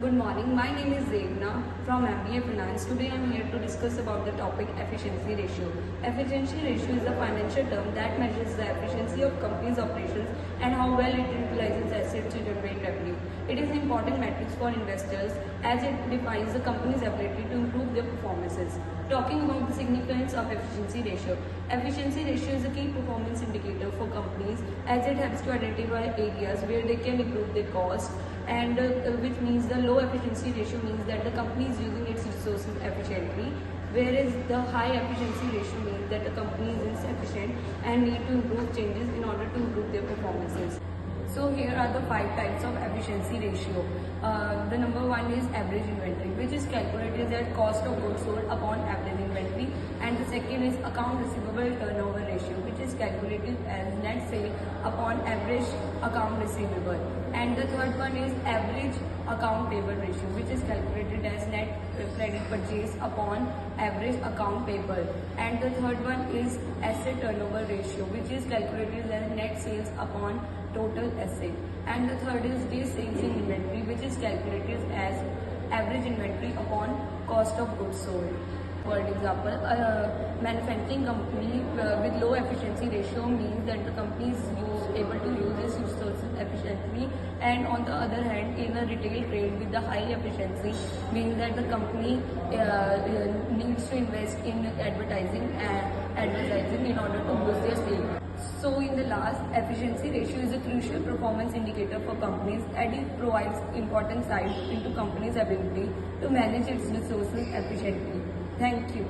Good morning. My name is Devna from MBA Finance. Today I am here to discuss about the topic efficiency ratio. Efficiency ratio is a financial term that measures the efficiency of company's operations and how well it utilizes assets to generate revenue. It is an important metric for investors as it defines the company's ability to improve their performances. Talking about the significance of efficiency ratio. Efficiency ratio is a key performance indicator for companies as it helps to identify areas where they can improve their cost, and which means the low efficiency ratio means that the company is using its resources efficiently, whereas the high efficiency ratio means that the company is insufficient and need to improve changes in order to improve their performances. So here are the 5 types of efficiency ratio. The number 1 is average inventory, which is calculated as cost of goods sold upon average inventory, and the second is account receivable turnover ratio, which is calculated as net sale upon average account receivable, and the third one is average account payable ratio, which is calculated as net credit purchase upon average account payable, and the third one is asset turnover ratio, which is calculated as net sales upon total asset, and the third is days sales in inventory, which is calculated as average inventory upon cost of goods sold. For example, a manufacturing company with low efficiency ratio means that the company is able to use its resources efficiently, and on the other hand, in a retail trade with the high efficiency means that the company needs to invest in advertising in order to boost their sales. So in the last, efficiency ratio is a crucial performance indicator for companies and it provides important insight into company's ability to manage its resources efficiently. Thank you.